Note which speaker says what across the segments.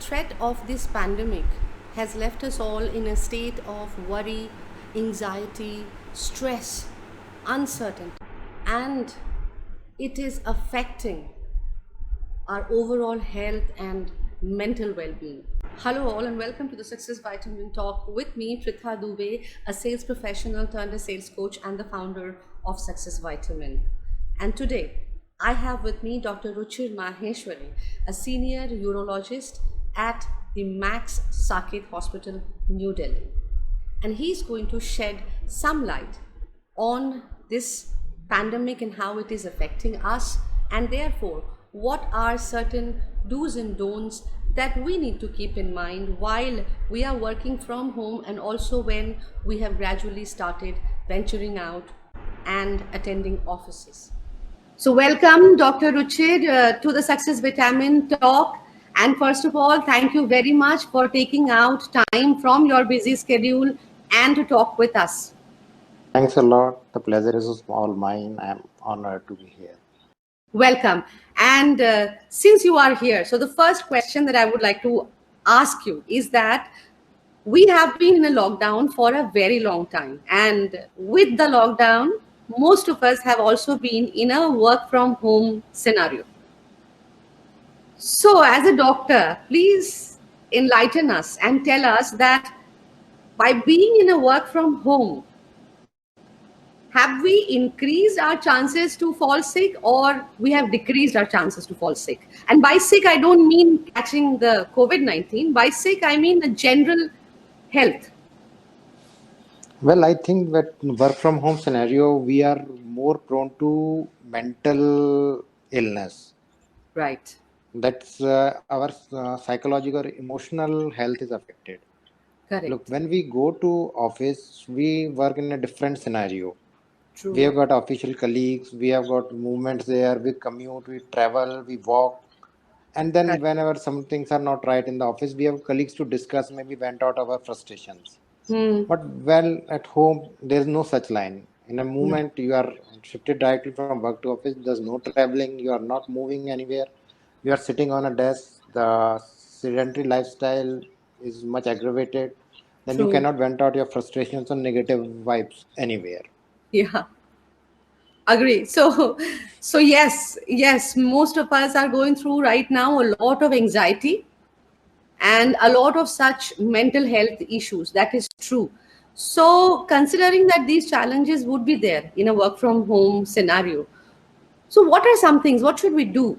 Speaker 1: threat of this pandemic has left us all in a state of worry, anxiety, stress, uncertainty, and it is affecting our overall health and mental well-being. Hello all and welcome to the Success Vitamin Talk with me, Pritha Dubey, a sales professional turned a sales coach and the founder of Success Vitamin. And today I have with me Dr. Ruchir Maheshwari, a senior urologist at the Max Saket Hospital, New Delhi. And he's going to shed some light on this pandemic and how it is affecting us, and therefore what are certain do's and don'ts that we need to keep in mind while we are working from home and also when we have gradually started venturing out and attending offices. So welcome Dr. Ruchir to the Success Vitamin Talk. And first of all, thank you very much for taking out time from your busy schedule and to talk with us.
Speaker 2: Thanks a lot. The pleasure is all mine. I'm honored to be here.
Speaker 1: Welcome. And since you are here, so the first question that I would like to ask you is that we have been in a lockdown for a very long time. And with the lockdown, most of us have also been in a work from home scenario. So, as a doctor, please enlighten us and tell us that by being in a work from home, have we increased our chances to fall sick or we have decreased our chances to fall sick? And by sick, I don't mean catching the COVID-19. By sick, I mean the general health.
Speaker 2: Well, I think that work from home scenario, we are more prone to mental illness.
Speaker 1: Right.
Speaker 2: That's our psychological, emotional health is affected. Look,
Speaker 1: Correct.
Speaker 2: when we go to office, we work in a different scenario. We
Speaker 1: True.
Speaker 2: have got official colleagues, we have got movements there, we commute, we travel, we walk. And then
Speaker 1: Correct.
Speaker 2: whenever some things are not right in the office, we have colleagues to discuss, maybe vent out our frustrations.
Speaker 1: Hmm.
Speaker 2: But well, at home, there's no such line. In a
Speaker 1: No.
Speaker 2: moment, you are shifted directly from work to office. There's no traveling. You are not moving anywhere. You are sitting on a desk. The sedentary lifestyle is much aggravated. Then you
Speaker 1: True.
Speaker 2: cannot vent out your frustrations or negative vibes anywhere.
Speaker 1: Yeah. Agree. So yes, most of us are going through right now a lot of anxiety and a lot of such mental health issues. That is true. So, considering that these challenges would be there in a work from home scenario, so what are some things? What should we do?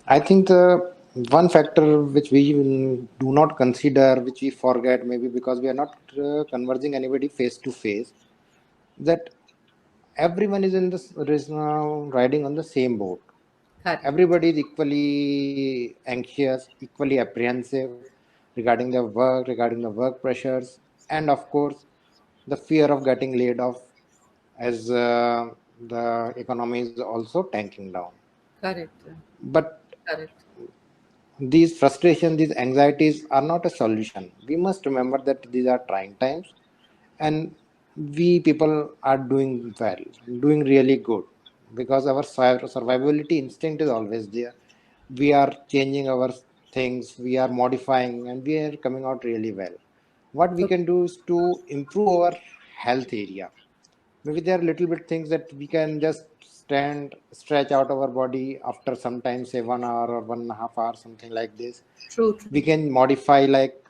Speaker 2: I think the one factor which we do not consider, which we forget, maybe because we are not conversing anybody face to face, that everyone is in this is now riding on the same boat.
Speaker 1: Correct.
Speaker 2: Everybody is equally anxious, equally apprehensive regarding their work, regarding the work pressures, and of course, the fear of getting laid off as the economy is also tanking down.
Speaker 1: Correct.
Speaker 2: But
Speaker 1: Correct.
Speaker 2: these frustrations, these anxieties are not a solution. We must remember that these are trying times, and we people are doing well, doing really good because our survivability instinct is always there. We are changing our things, we are modifying, and we are coming out really well. What we
Speaker 1: So,
Speaker 2: can do is to improve our health area. Maybe there are little bit things that we can just stand, stretch out our body after sometimes say 1 hour or 1.5 hours, something like this.
Speaker 1: true.
Speaker 2: We
Speaker 1: True.
Speaker 2: can modify like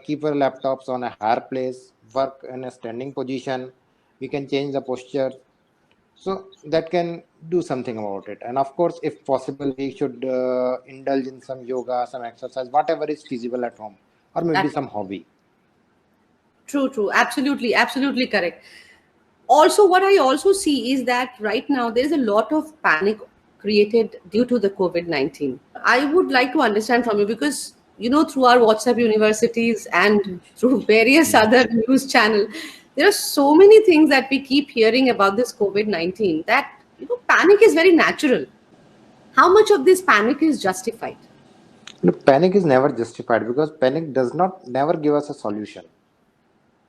Speaker 2: keep our laptops on a higher place, work in a standing position. We can change the posture, so that can do something about it. And of course, if possible, we should indulge in some yoga, some exercise, whatever is feasible at home, or maybe
Speaker 1: That
Speaker 2: some hobby.
Speaker 1: true. True. Absolutely. Absolutely correct. Also, what I also see is that right now there is a lot of panic created due to the COVID-19. I would like to understand from you because through our WhatsApp universities and through various other news channel, there are so many things that we keep hearing about this COVID-19 that panic is very natural. How much of this panic is justified?
Speaker 2: Look, panic is never justified because panic does not never give us a solution.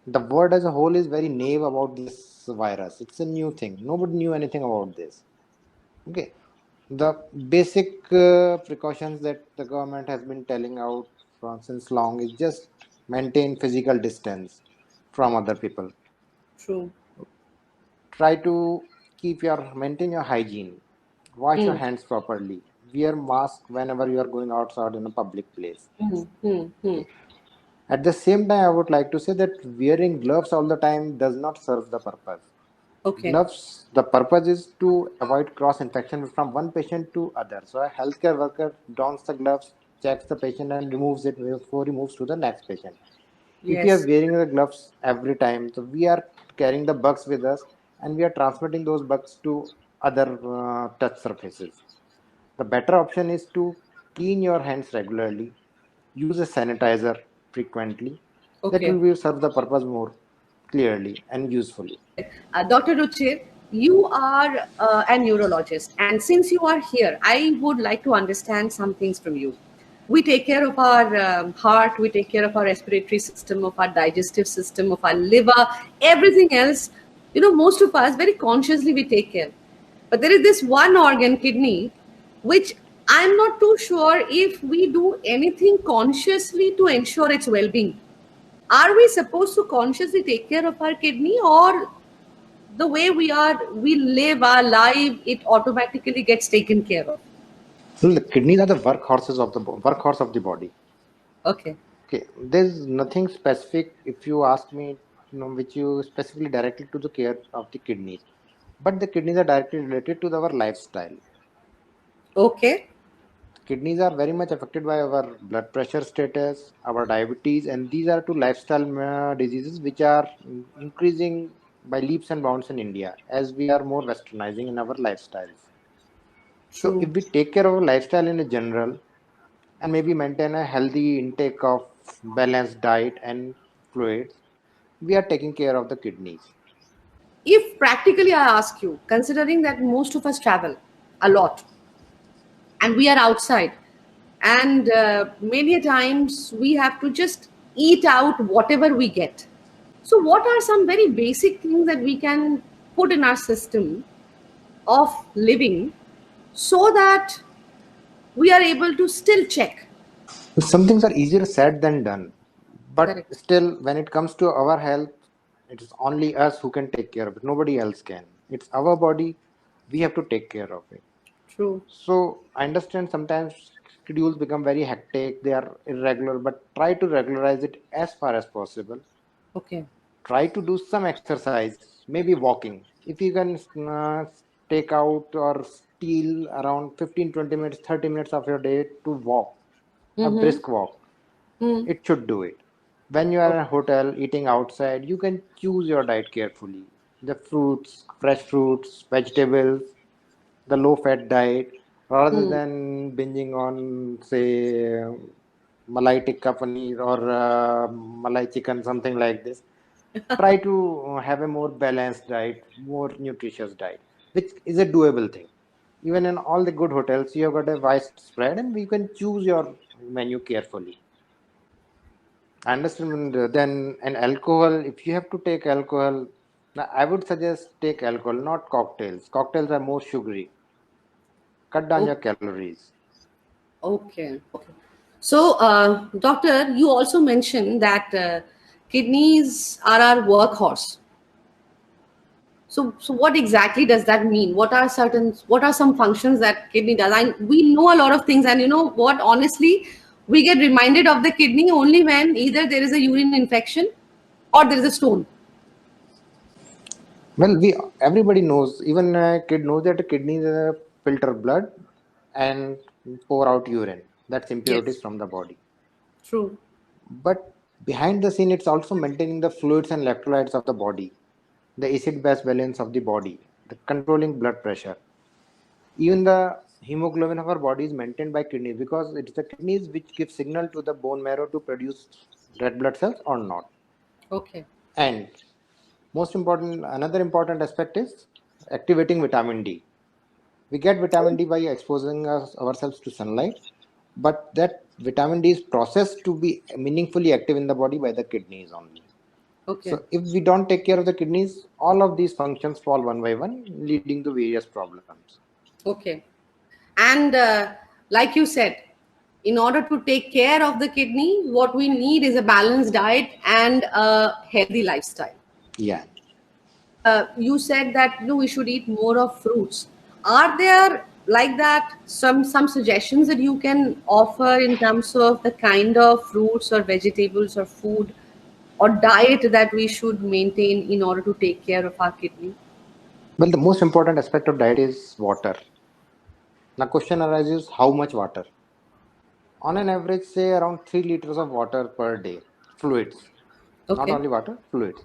Speaker 2: The world as a whole is very naive about this virus. It's a new thing. Nobody knew anything about this. Okay. The basic precautions that the government has been telling out from since long is just maintain physical distance from other people.
Speaker 1: True.
Speaker 2: Try to keep your maintain your hygiene. Wash your
Speaker 1: Hmm.
Speaker 2: hands properly. Wear mask whenever you are going outside in a public place.
Speaker 1: Hmm. Hmm. Hmm.
Speaker 2: Okay. At the same time, I would like to say that wearing gloves all the time does not serve the purpose.
Speaker 1: Okay.
Speaker 2: Gloves, the purpose is to avoid cross infection from one patient to other. So a healthcare worker dons the gloves, checks the patient and removes it before he moves to the next patient. If we are
Speaker 1: Yes.
Speaker 2: wearing the gloves every time, so we are carrying the bugs with us and we are transmitting those bugs to other touch surfaces. The better option is to clean your hands regularly, use a sanitizer frequently. That will
Speaker 1: Okay.
Speaker 2: be serve the purpose more clearly and usefully.
Speaker 1: Dr. Ruchir, you are a neurologist, and since you are here, I would like to understand some things from you. We take care of our heart, we take care of our respiratory system, of our digestive system, of our liver, everything else. You know, most of us very consciously we take care. But there is this one organ, kidney, which I'm not too sure if we do anything consciously to ensure its well being. Are we supposed to consciously take care of our kidney, or the way we live our life, it automatically gets taken care of?
Speaker 2: So the kidneys are the workhorses of the workhorse of the body.
Speaker 1: Okay.
Speaker 2: Okay, there's nothing specific if you ask me, which you specifically directly to the care of the kidneys. But the kidneys are directly related to our lifestyle.
Speaker 1: Okay.
Speaker 2: Kidneys are very much affected by our blood pressure status, our diabetes, and these are two lifestyle diseases which are increasing by leaps and bounds in India as we are more westernizing in our lifestyles. So if
Speaker 1: True.
Speaker 2: we take care of our lifestyle in a general and maybe maintain a healthy intake of balanced diet and fluids, we are taking care of the kidneys.
Speaker 1: If practically I ask you, considering that most of us travel a lot and we are outside, and many a times we have to just eat out whatever we get. So, what are some very basic things that we can put in our system of living so that we are able to still check?
Speaker 2: Some things are easier said than done, but
Speaker 1: Correct.
Speaker 2: still, when it comes to our health, it is only us who can take care of it. Nobody else can. It's our body, we have to take care of it.
Speaker 1: True.
Speaker 2: So, I understand sometimes schedules become very hectic, they are irregular, but try to regularize it as far as possible.
Speaker 1: Okay.
Speaker 2: Try to do some exercise, maybe walking. If you can take out or steal around 15, 20 minutes, 30 minutes of your day to walk, a
Speaker 1: Mm-hmm.
Speaker 2: brisk walk,
Speaker 1: Mm.
Speaker 2: it should do it. When you are in
Speaker 1: Okay.
Speaker 2: a hotel eating outside, you can choose your diet carefully. The fruits, fresh fruits, vegetables, the low fat diet, rather
Speaker 1: Mm.
Speaker 2: than binging on, say, malai tikka paneer or malai chicken, something like this. Try to have a more balanced diet, more nutritious diet, which is a doable thing. Even in all the good hotels, you have got a wide spread and you can choose your menu carefully. I understand. Then, and alcohol, if you have to take alcohol, now I would suggest take alcohol, not cocktails. Cocktails are more sugary. Cut down your
Speaker 1: Okay.
Speaker 2: calories.
Speaker 1: Okay. Okay. So, doctor, you also mentioned that kidneys are our workhorse. So what exactly does that mean? What are some functions that kidney does? We know a lot of things, and you know what? Honestly, we get reminded of the kidney only when either there is a urine infection or there is a stone.
Speaker 2: Well, we everybody knows, even a kid knows that a kidney filter blood and pour out urine. That's impurities
Speaker 1: Yes.
Speaker 2: from the body.
Speaker 1: True.
Speaker 2: But behind the scene, it's also maintaining the fluids and electrolytes of the body, the acid-base balance of the body, the controlling blood pressure. Even the hemoglobin of our body is maintained by kidneys because it's the kidneys which give signal to the bone marrow to produce red blood cells or not.
Speaker 1: Okay.
Speaker 2: And most important, another important aspect is activating vitamin D. We get vitamin D by exposing ourselves to sunlight, but that vitamin D is processed to be meaningfully active in the body by the kidneys only.
Speaker 1: Okay.
Speaker 2: So if we don't take care of the kidneys, all of these functions fall one by one, leading to various problems.
Speaker 1: Okay. And like you said, in order to take care of the kidney, what we need is a balanced diet and a healthy lifestyle.
Speaker 2: Yeah.
Speaker 1: You said that we should eat more of fruits. Are there like that some suggestions that you can offer in terms of the kind of fruits or vegetables or food or diet that we should maintain in order to take care of our kidney?
Speaker 2: Well, the most important aspect of diet is water. Now, question arises, how much water? On an average, say around 3 liters of water per day. Fluids, not
Speaker 1: Okay.
Speaker 2: only water, fluids.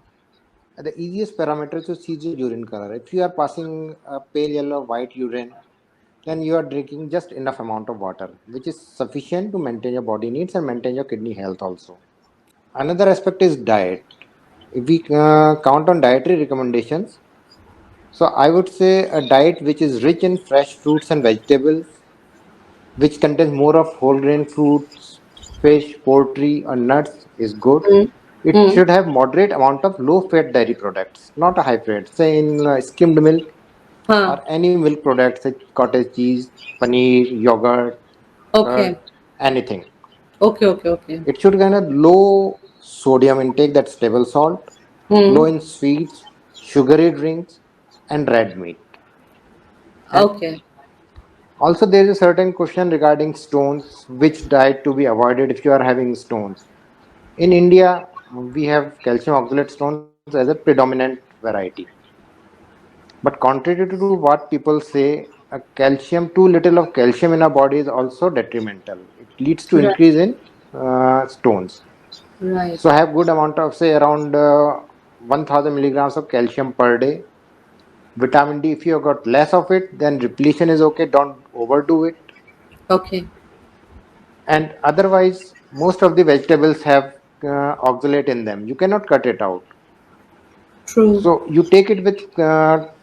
Speaker 2: The easiest parameter to see is your urine color. If you are passing a pale yellow or white urine, then you are drinking just enough amount of water, which is sufficient to maintain your body needs and maintain your kidney health also. Another aspect is diet. If we count on dietary recommendations, so I would say a diet which is rich in fresh fruits and vegetables, which contains more of whole grain fruits, fish, poultry, or nuts is good. It
Speaker 1: Hmm.
Speaker 2: should have moderate amount of low fat dairy products, not a high fat. Say in skimmed milk
Speaker 1: Huh.
Speaker 2: or any milk products like cottage cheese, paneer, yogurt, curd,
Speaker 1: Okay.
Speaker 2: anything.
Speaker 1: Okay. Okay. Okay.
Speaker 2: It should kind of low sodium intake, that's table salt, low
Speaker 1: Hmm.
Speaker 2: in sweets, sugary drinks, and red meat. And
Speaker 1: Okay.
Speaker 2: also, there is a certain question regarding stones, which diet to be avoided if you are having stones. In India, we have calcium oxalate stones as a predominant variety. But contrary to what people say, too little of calcium in our body is also detrimental. It leads to
Speaker 1: Right.
Speaker 2: increase in stones.
Speaker 1: Right.
Speaker 2: So have good amount of say around 1000 milligrams of calcium per day. Vitamin D, if you have got less of it, then repletion is okay. Don't overdo it.
Speaker 1: Okay.
Speaker 2: And otherwise, most of the vegetables have oxalate in them. You cannot cut it out.
Speaker 1: True.
Speaker 2: So you take it with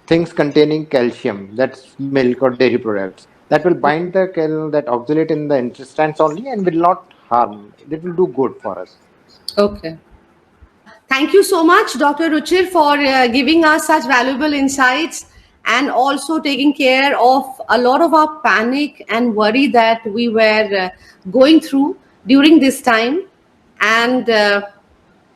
Speaker 2: things containing calcium, that's milk or dairy products. That will bind that oxalate in the intestines only and will not harm. It will do good for us.
Speaker 1: Okay. Thank you so much, Dr. Ruchir, for giving us such valuable insights and also taking care of a lot of our panic and worry that we were going through during this time. And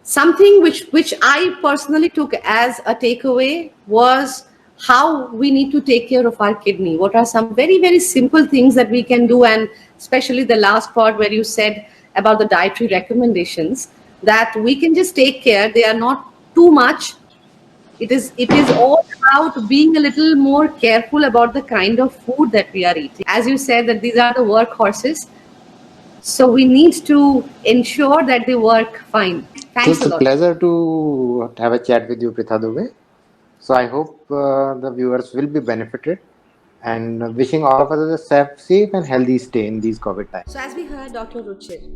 Speaker 1: something which I personally took as a takeaway was how we need to take care of our kidney. What are some very, very simple things that we can do? And especially the last part where you said about the dietary recommendations that we can just take care. They are not too much. It is all about being a little more careful about the kind of food that we are eating. As you said, that these are the workhorses. So we need to ensure that they work fine.
Speaker 2: So
Speaker 1: Thanks
Speaker 2: it's
Speaker 1: a
Speaker 2: a
Speaker 1: lot.
Speaker 2: pleasure to have a chat with you, Pritha Dubey. So I hope the viewers will be benefited and wishing all of us a safe and healthy stay in these COVID times.
Speaker 1: So, as we heard Dr. Ruchir,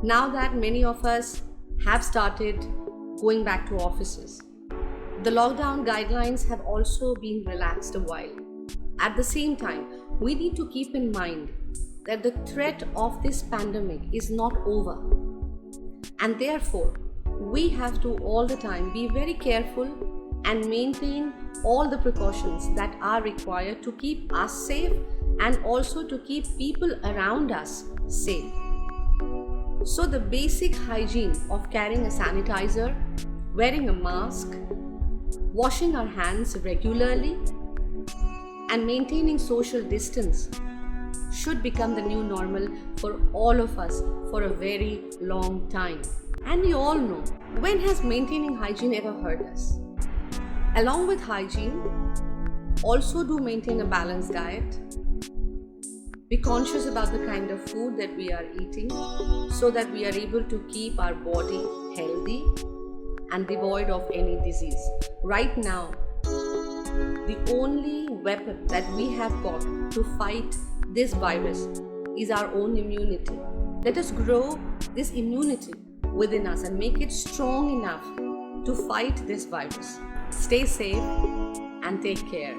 Speaker 1: now that many of us have started going back to offices, the lockdown guidelines have also been relaxed a while. At the same time, we need to keep in mind that the threat of this pandemic is not over, and therefore, we have to all the time be very careful and maintain all the precautions that are required to keep us safe and also to keep people around us safe. So, the basic hygiene of carrying a sanitizer, wearing a mask, washing our hands regularly, and maintaining social distance should become the new normal for all of us for a very long time. And we all know, when has maintaining hygiene ever hurt us? Along with hygiene, also do maintain a balanced diet. Be conscious about the kind of food that we are eating so that we are able to keep our body healthy and devoid of any disease. Right now, the only weapon that we have got to fight this virus is our own immunity. Let us grow this immunity within us and make it strong enough to fight this virus. Stay safe and take care.